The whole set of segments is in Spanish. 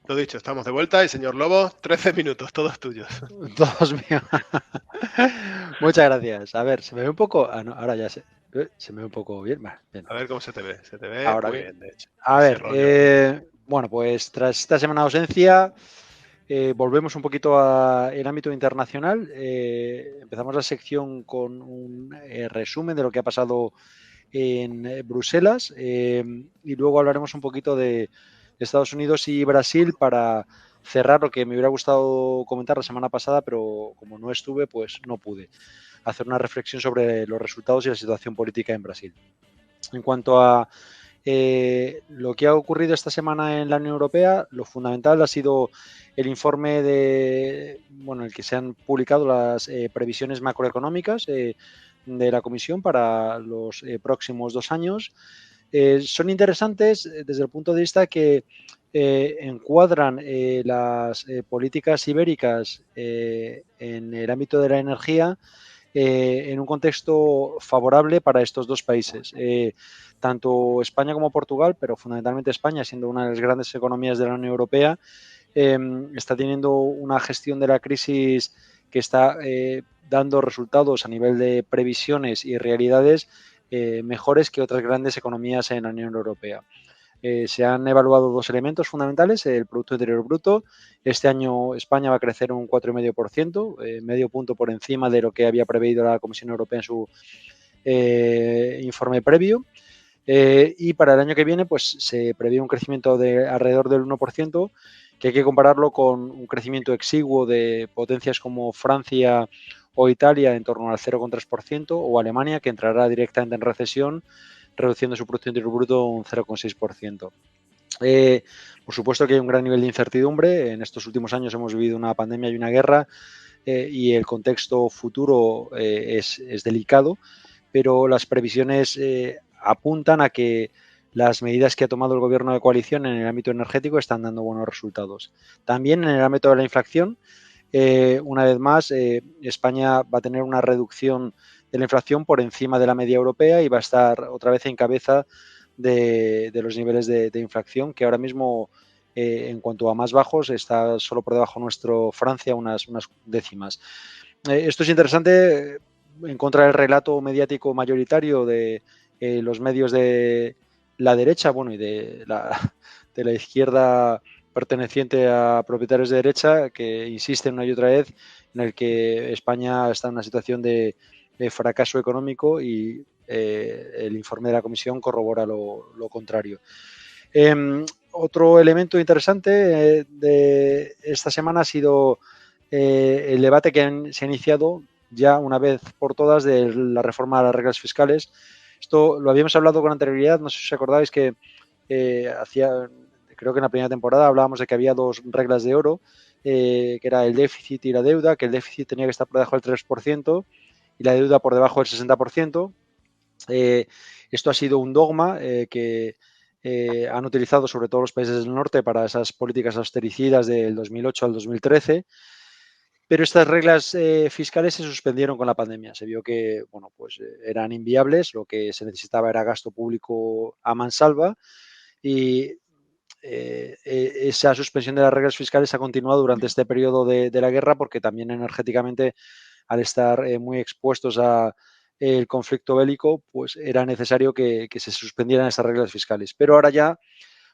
Lo dicho, estamos de vuelta y señor Lobo, 13 minutos, todos tuyos. Todos míos. Muchas gracias. A ver, se me ve un poco. No, ahora ya se me ve un poco bien. Bien. A ver cómo se te ve. Se te ve Ahora muy bien. bien, de hecho. A Ese ver, rollo. bueno, pues tras esta semana de ausencia, volvemos un poquito al ámbito internacional. Empezamos la sección con un resumen de lo que ha pasado en Bruselas y luego hablaremos un poquito de Estados Unidos y Brasil para cerrar lo que me hubiera gustado comentar la semana pasada, pero como no estuve, pues no pude hacer una reflexión sobre los resultados y la situación política en Brasil. En cuanto a lo que ha ocurrido esta semana en la Unión Europea, lo fundamental ha sido el informe en el que se han publicado las previsiones macroeconómicas de la Comisión para los próximos 2 años. Son interesantes desde el punto de vista que encuadran las políticas ibéricas en el ámbito de la energía en un contexto favorable para estos dos países. Tanto España como Portugal, pero fundamentalmente España, siendo una de las grandes economías de la Unión Europea, está teniendo una gestión de la crisis que está dando resultados a nivel de previsiones y realidades mejores que otras grandes economías en la Unión Europea. Se han evaluado dos elementos fundamentales, el Producto Interior Bruto. Este año España va a crecer un 4,5%, medio punto por encima de lo que había previsto la Comisión Europea en su informe previo. Y para el año que viene pues se prevé un crecimiento de alrededor del 1%, que hay que compararlo con un crecimiento exiguo de potencias como Francia o Italia en torno al 0,3%, o Alemania, que entrará directamente en recesión, reduciendo su Producto Interior Bruto un 0,6%. Por supuesto que hay un gran nivel de incertidumbre. En estos últimos años hemos vivido una pandemia y una guerra y el contexto futuro es delicado, pero las previsiones apuntan a que las medidas que ha tomado el gobierno de coalición en el ámbito energético están dando buenos resultados. También en el ámbito de la inflación, una vez más, España va a tener una reducción de la inflación por encima de la media europea y va a estar otra vez en cabeza de los niveles de inflación, que ahora mismo, en cuanto a más bajos, está solo por debajo nuestro Francia, unas décimas. Esto es interesante en contra del relato mediático mayoritario de los medios de la derecha, bueno, y de la izquierda perteneciente a propietarios de derecha, que insisten una y otra vez en el que España está en una situación de fracaso económico, y el informe de la Comisión corrobora lo contrario. Otro elemento interesante de esta semana ha sido el debate que se ha iniciado ya una vez por todas de la reforma de las reglas fiscales. Esto lo habíamos hablado con anterioridad, no sé si os acordáis que creo que en la primera temporada hablábamos de que había dos reglas de oro, que era el déficit y la deuda, que el déficit tenía que estar por debajo del 3% y la deuda por debajo del 60%. Esto ha sido un dogma que han utilizado sobre todo los países del norte para esas políticas austericidas del 2008 al 2013, pero estas reglas fiscales se suspendieron con la pandemia. Se vio que pues, eran inviables, lo que se necesitaba era gasto público a mansalva, y esa suspensión de las reglas fiscales ha continuado durante este periodo de la guerra, porque también energéticamente, al estar muy expuestos a el conflicto bélico, pues era necesario que se suspendieran esas reglas fiscales. Pero ahora ya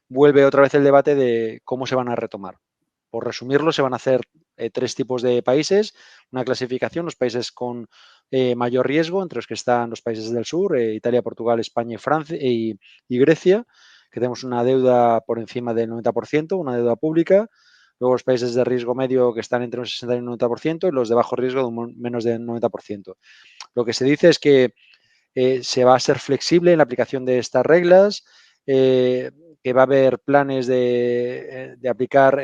vuelve otra vez el debate de cómo se van a retomar. Por resumirlo, se van a hacer tres tipos de países, una clasificación: los países con mayor riesgo, entre los que están los países del sur, Italia, Portugal, España y Francia y Grecia, que tenemos una deuda por encima del 90%, una deuda pública. Luego los países de riesgo medio, que están entre un 60 y un 90%, y los de bajo riesgo de menos del 90%. Lo que se dice es que se va a ser flexible en la aplicación de estas reglas, que va a haber planes de aplicar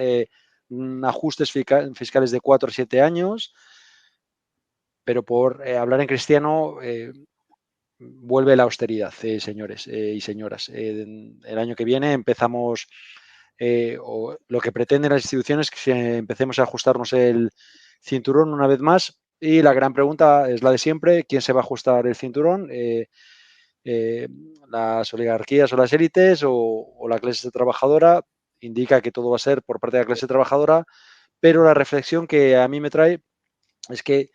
ajustes fiscales de 4 a 7 años, pero por hablar en cristiano, vuelve la austeridad, señores y señoras. El año que viene empezamos, o lo que pretenden las instituciones, que empecemos a ajustarnos el cinturón una vez más, y la gran pregunta es la de siempre: ¿quién se va a ajustar el cinturón? Eh, las oligarquías o las élites o la clase trabajadora. indica que todo va a ser por parte de la clase trabajadora, pero la reflexión que a mí me trae es que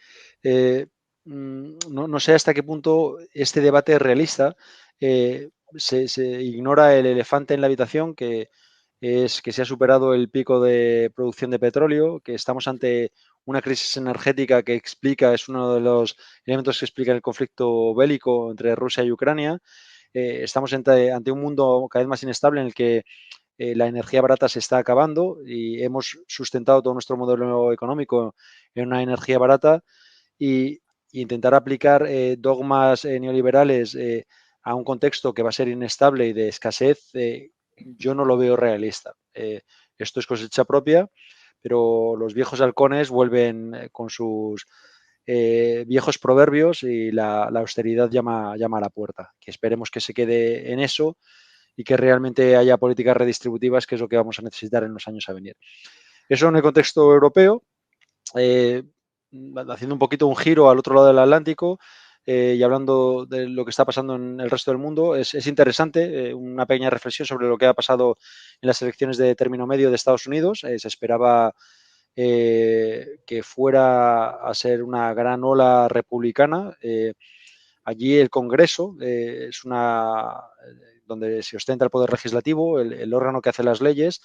no sé hasta qué punto este debate es realista. Se ignora el elefante en la habitación, que es que se ha superado el pico de producción de petróleo, que estamos ante una crisis energética que es uno de los elementos que explica el conflicto bélico entre Rusia y Ucrania. Estamos ante un mundo cada vez más inestable en el que la energía barata se está acabando y hemos sustentado todo nuestro modelo económico en una energía barata y intentar aplicar dogmas neoliberales a un contexto que va a ser inestable y de escasez, yo no lo veo realista. Esto es cosecha propia, pero los viejos halcones vuelven con sus viejos proverbios y la austeridad llama a la puerta. Que esperemos que se quede en eso y que realmente haya políticas redistributivas, que es lo que vamos a necesitar en los años a venir. Eso en el contexto europeo, haciendo un poquito un giro al otro lado del Atlántico y hablando de lo que está pasando en el resto del mundo, es interesante una pequeña reflexión sobre lo que ha pasado en las elecciones de término medio de Estados Unidos. Se esperaba que fuera a ser una gran ola republicana. Allí el Congreso es donde se ostenta el poder legislativo, el órgano que hace las leyes,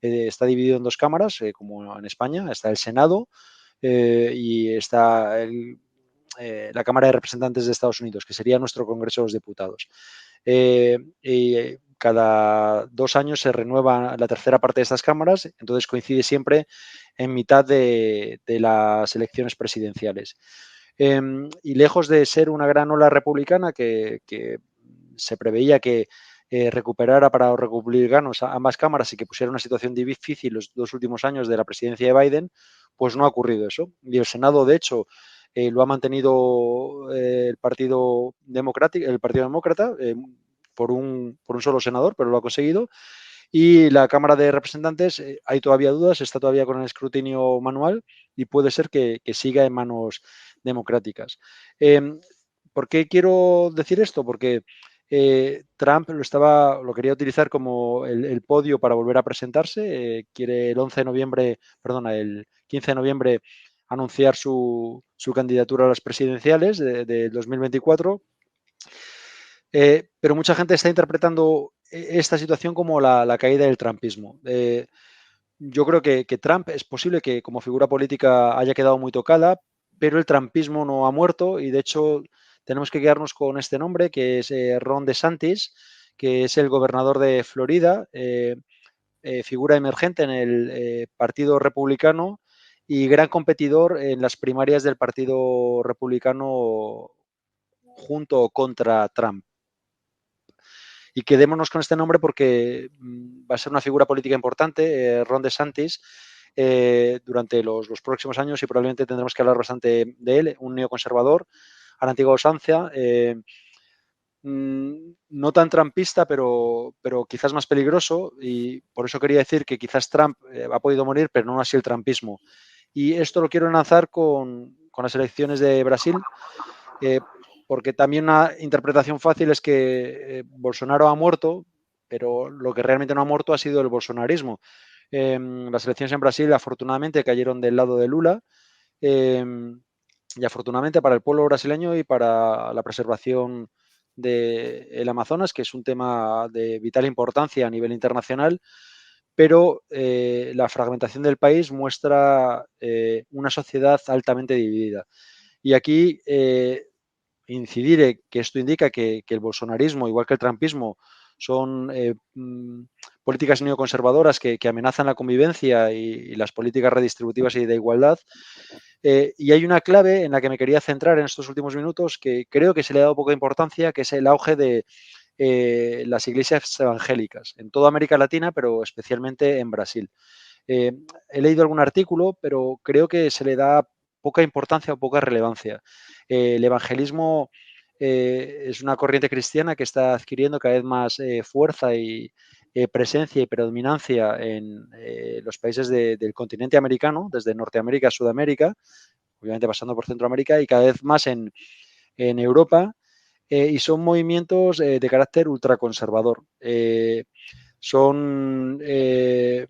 está dividido en dos cámaras, como en España. Está el Senado y está la Cámara de Representantes de Estados Unidos, que sería nuestro Congreso de los Diputados. Y cada 2 años se renueva la tercera parte de estas cámaras, entonces coincide siempre en mitad de las elecciones presidenciales. Y lejos de ser una gran ola republicana que se preveía que recuperara para los republicanos a ambas cámaras y que pusiera una situación difícil los 2 últimos años de la presidencia de Biden, pues no ha ocurrido eso. Y el Senado, de hecho, lo ha mantenido el Partido Demócrata por un solo senador, pero lo ha conseguido. Y la Cámara de Representantes, hay todavía dudas, está todavía con el escrutinio manual y puede ser que siga en manos democráticas. ¿Por qué quiero decir esto? Porque Trump lo quería utilizar como el podio para volver a presentarse. Quiere el 15 de noviembre anunciar su candidatura a las presidenciales de 2024. Pero mucha gente está interpretando esta situación como la caída del trumpismo. Yo creo que Trump es posible que como figura política haya quedado muy tocada, pero el trumpismo no ha muerto y de hecho tenemos que quedarnos con este nombre que es Ron DeSantis, que es el gobernador de Florida, figura emergente en el Partido Republicano y gran competidor en las primarias del Partido Republicano junto o contra Trump. Y quedémonos con este nombre porque va a ser una figura política importante, Ron DeSantis, durante los próximos años y probablemente tendremos que hablar bastante de él, un neoconservador a la antigua usanza, no tan trumpista, pero quizás más peligroso y por eso quería decir que quizás Trump ha podido morir, pero no así el trumpismo. Y esto lo quiero enlazar con las elecciones de Brasil, porque también una interpretación fácil es que Bolsonaro ha muerto, pero lo que realmente no ha muerto ha sido el bolsonarismo. Las elecciones en Brasil afortunadamente cayeron del lado de Lula y afortunadamente para el pueblo brasileño y para la preservación del Amazonas, que es un tema de vital importancia a nivel internacional, pero la fragmentación del país muestra una sociedad altamente dividida. Y aquí incidir que esto indica que el bolsonarismo, igual que el trumpismo, son políticas neoconservadoras que amenazan la convivencia y las políticas redistributivas y de igualdad. Y hay una clave en la que me quería centrar en estos últimos minutos que creo que se le ha dado poca importancia, que es el auge de las iglesias evangélicas en toda América Latina, pero especialmente en Brasil. He leído algún artículo, pero creo que se le da poca importancia o poca relevancia. El evangelismo es una corriente cristiana que está adquiriendo cada vez más fuerza y presencia y predominancia en los países del continente americano, desde Norteamérica a Sudamérica, obviamente pasando por Centroamérica y cada vez más en Europa, y son movimientos de carácter ultraconservador. es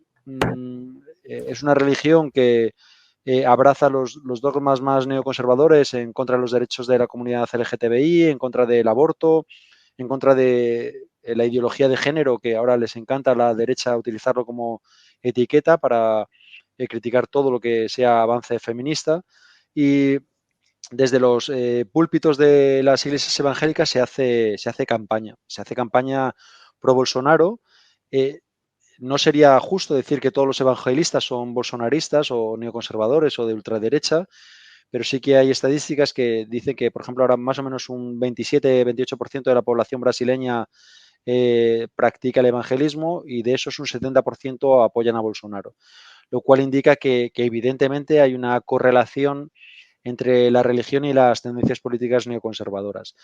una religión que abraza los dogmas más neoconservadores en contra de los derechos de la comunidad LGTBI, en contra del aborto, en contra de la ideología de género, que ahora les encanta a la derecha utilizarlo como etiqueta para criticar todo lo que sea avance feminista. Y desde los púlpitos de las iglesias evangélicas se hace campaña pro Bolsonaro. No sería justo decir que todos los evangelistas son bolsonaristas o neoconservadores o de ultraderecha, pero sí que hay estadísticas que dicen que, por ejemplo, ahora más o menos un 27-28% de la población brasileña practica el evangelismo y de esos un 70% apoyan a Bolsonaro, lo cual indica que evidentemente hay una correlación entre la religión y las tendencias políticas neoconservadoras.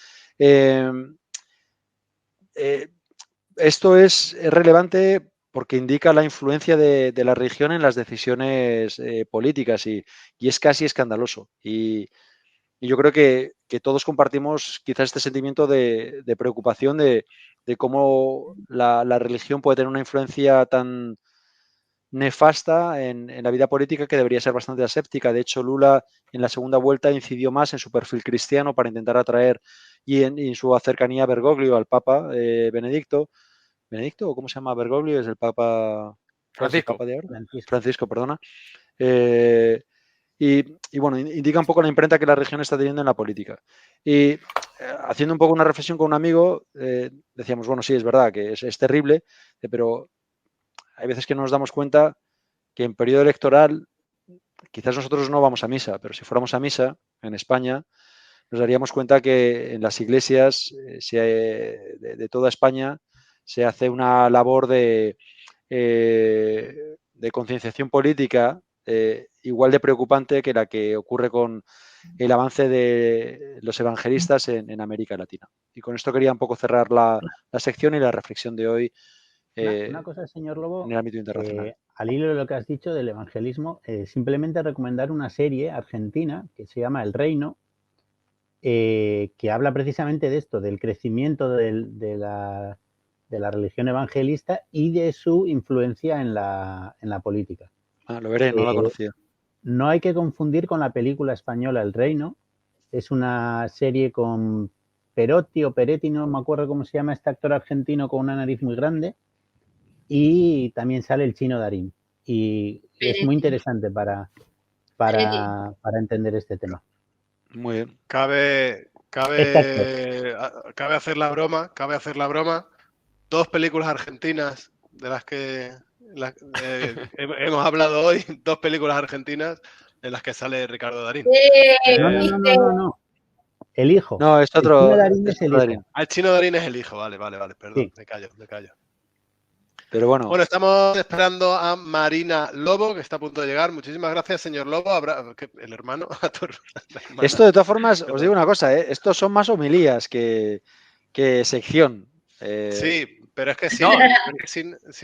Esto es relevante porque indica la influencia de la religión en las decisiones políticas y es casi escandaloso. Y yo creo que todos compartimos quizás este sentimiento de preocupación de cómo la religión puede tener una influencia tan nefasta en la vida política que debería ser bastante aséptica. De hecho, Lula en la segunda vuelta incidió más en su perfil cristiano para intentar atraer y en su cercanía a Bergoglio, al Papa Benedicto. ¿Benedicto o cómo se llama Bergoglio? Es el Papa, el Francisco. Papa de ahora. Francisco, perdona. Y bueno, indica un poco la imprenta que la región está teniendo en la política. Y haciendo un poco una reflexión con un amigo, decíamos, bueno, sí, es verdad que es terrible, pero hay veces que no nos damos cuenta que en periodo electoral quizás nosotros no vamos a misa, pero si fuéramos a misa en España, nos daríamos cuenta que en las iglesias de toda España se hace una labor de concienciación política igual de preocupante que la que ocurre con el avance de los evangelistas en América Latina. Y con esto quería un poco cerrar la sección y la reflexión de hoy Una cosa, señor Lobo, en el ámbito internacional. al hilo de lo que has dicho del evangelismo, simplemente recomendar una serie argentina que se llama El Reino, que habla precisamente de esto, del crecimiento de la religión evangelista y de su influencia en la política. Lo veré, no la conocía. No hay que confundir con la película española El Reino. Es una serie con Perotti o Peretti, no me acuerdo cómo se llama este actor argentino con una nariz muy grande. Y también sale el Chino Darín. Y es muy interesante para entender este tema. Muy bien. Cabe hacer la broma. 2 películas argentinas de las que hemos hablado hoy, 2 películas argentinas en las que sale Ricardo Darín. No. El hijo. No, es otro. El Chino Darín es el hijo. El Chino Darín es el hijo, vale, perdón, sí. Me callo. Pero bueno. Bueno, estamos esperando a Marina Lobo, que está a punto de llegar. Muchísimas gracias, señor Lobo. El hermano. Esto, de todas formas, os digo una cosa, estos son más homilías que sección. Sí, pero es que si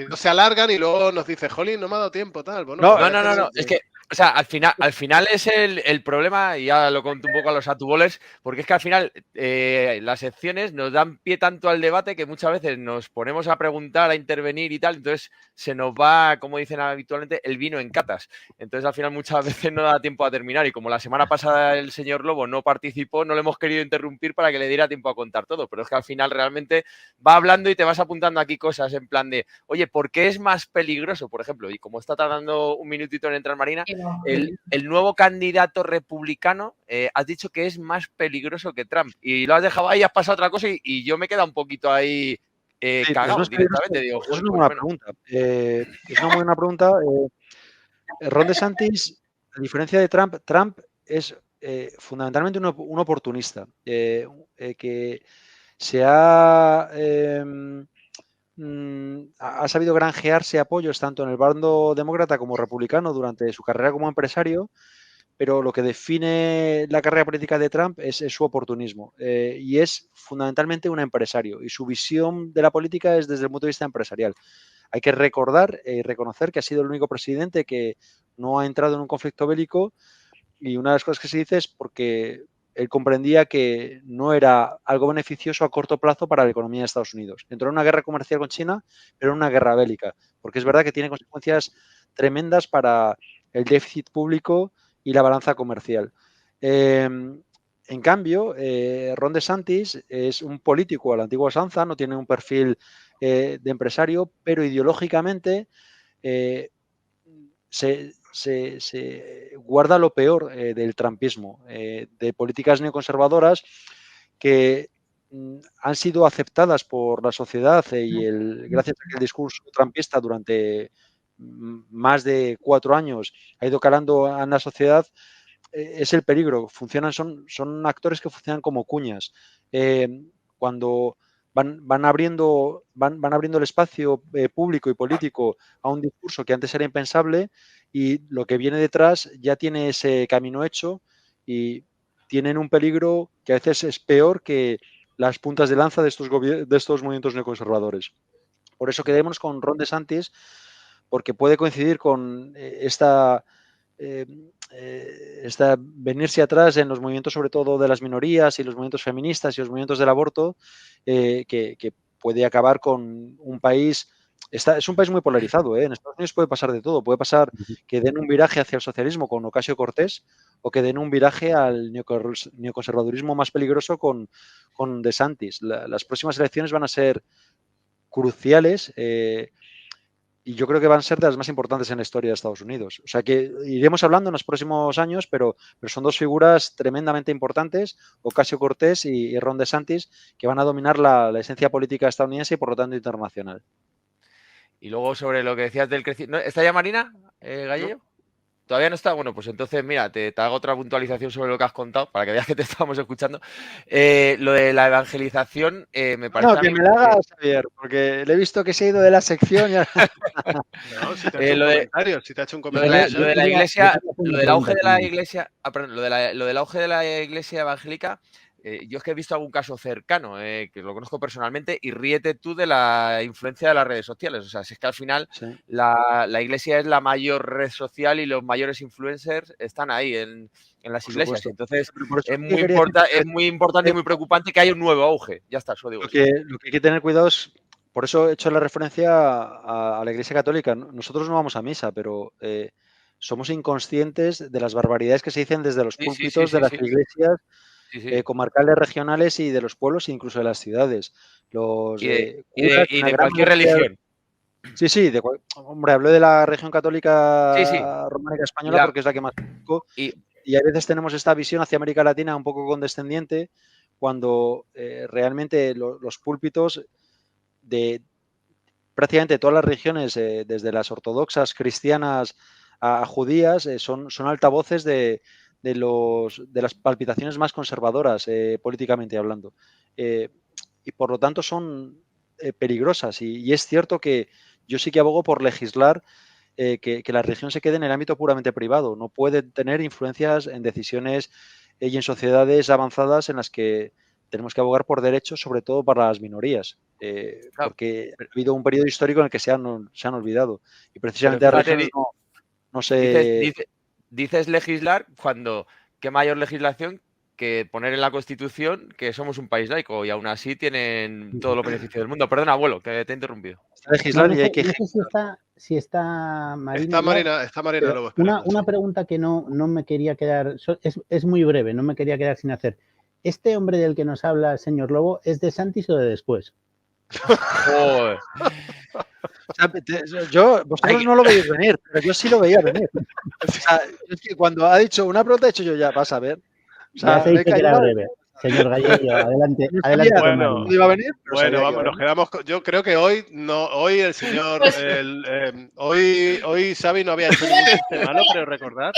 no se alargan y luego nos dice, Jolín, no me ha dado tiempo, tal. Bueno, no. Es que, o sea, al final es el problema, y ya lo conto un poco a los atuboles, porque es que al final las secciones nos dan pie tanto al debate que muchas veces nos ponemos a preguntar, a intervenir y tal, entonces se nos va, como dicen habitualmente, el vino en catas. Entonces al final muchas veces no da tiempo a terminar y como la semana pasada el señor Lobo no participó, no le hemos querido interrumpir para que le diera tiempo a contar todo, pero es que al final realmente va hablando y te vas apuntando aquí cosas en plan de, oye, ¿por qué es más peligroso? Por ejemplo, y como está tardando un minutito en entrar Marina, el nuevo candidato republicano has dicho que es más peligroso que Trump y lo has dejado ahí, has pasado otra cosa y yo me he quedado un poquito ahí cagado directamente. Digo, es una buena pregunta. Es una muy buena pregunta. Ron DeSantis, a diferencia de Trump es fundamentalmente un oportunista que se ha sabido granjearse apoyos tanto en el bando demócrata como republicano durante su carrera como empresario, pero lo que define la carrera política de Trump es su oportunismo y es fundamentalmente un empresario y su visión de la política es desde el punto de vista empresarial. Hay que recordar y reconocer que ha sido el único presidente que no ha entrado en un conflicto bélico y una de las cosas que se dice es porque él comprendía que no era algo beneficioso a corto plazo para la economía de Estados Unidos. Entró en una guerra comercial con China, pero en una guerra bélica, porque es verdad que tiene consecuencias tremendas para el déficit público y la balanza comercial. En cambio, Ron DeSantis es un político a la antigua usanza, no tiene un perfil de empresario, pero ideológicamente se guarda lo peor del trumpismo, de políticas neoconservadoras que han sido aceptadas por la sociedad y gracias a que el discurso trumpista durante más de 4 años ha ido calando en la sociedad, es el peligro. Son actores que funcionan como cuñas. Cuando van abriendo el espacio público y político a un discurso que antes era impensable, y lo que viene detrás ya tiene ese camino hecho y tienen un peligro que a veces es peor que las puntas de lanza de estos movimientos neoconservadores. Por eso quedémonos con Ron DeSantis, porque puede coincidir con esta venirse atrás en los movimientos, sobre todo de las minorías y los movimientos feministas y los movimientos del aborto, que puede acabar con un país. Es un país muy polarizado, ¿eh? En Estados Unidos puede pasar de todo. Puede pasar que den un viraje hacia el socialismo con Ocasio-Cortez o que den un viraje al neoconservadurismo más peligroso con DeSantis. Las próximas elecciones van a ser cruciales y yo creo que van a ser de las más importantes en la historia de Estados Unidos. O sea que iremos hablando en los próximos años, pero son dos figuras tremendamente importantes, Ocasio-Cortez y Ron DeSantis, que van a dominar la esencia política estadounidense y por lo tanto internacional. Y luego sobre lo que decías del crecimiento... ¿Está ya Marina, Gallego? ¿No? ¿Todavía no está? Bueno, pues entonces, mira, te hago otra puntualización sobre lo que has contado, para que veas que te estábamos escuchando. Lo de la evangelización, me parece... No, que me la hagas, Javier, porque le he visto que se ha ido de la sección. Y... No, si te ha hecho un comentario. Lo de la iglesia, lo del auge de la iglesia... perdón, lo del auge de la iglesia evangélica... yo es que he visto algún caso cercano, que lo conozco personalmente, y ríete tú de la influencia de las redes sociales. O sea, si es que al final sí, la iglesia es la mayor red social y los mayores influencers están ahí en las iglesias. Entonces, es muy importante y muy preocupante que haya un nuevo auge. Ya está, eso digo. Lo que hay que tener cuidado es, por eso he hecho la referencia a la Iglesia Católica. Nosotros no vamos a misa, pero somos inconscientes de las barbaridades que se dicen desde los púlpitos de las iglesias. Comarcales, regionales y de los pueblos e incluso de las ciudades. Y de cualquier religión. Sí, hombre, hablo de la región católica románica española porque es la que más conozco. Y a veces tenemos esta visión hacia América Latina un poco condescendiente cuando realmente los púlpitos de prácticamente todas las religiones, desde las ortodoxas, cristianas a judías, son altavoces de las palpitaciones más conservadoras políticamente hablando. Y por lo tanto son peligrosas. Y es cierto que yo sí que abogo por legislar que la religión se quede en el ámbito puramente privado. No puede tener influencias en decisiones y en sociedades avanzadas en las que tenemos que abogar por derechos, sobre todo para las minorías. Porque ha habido un periodo histórico en el que se han olvidado. Y precisamente las religiones no se... Dices legislar cuando, ¿qué mayor legislación que poner en la Constitución que somos un país laico y aún así tienen todos los beneficios del mundo? Perdona, abuelo, que te he interrumpido. Legislar y hay que... No sé si está Marina. Está Marina Lobo. Una pregunta que no me quería quedar... Es muy breve, no me quería quedar sin hacer. ¿Este hombre del que nos habla, señor Lobo, es de DeSantis o de después? Joder. Vosotros no lo veis venir, pero yo sí lo veía venir. O sea, es que cuando ha dicho una pregunta, he dicho yo, ya vas a ver. O sea, ya se dice que era breve. Señor Gallego, adelante. Bueno, iba a venir, bueno, vamos, nos quedamos. Yo creo que hoy el señor, hoy Xavi no había hecho ningún chiste malo, pero recordad.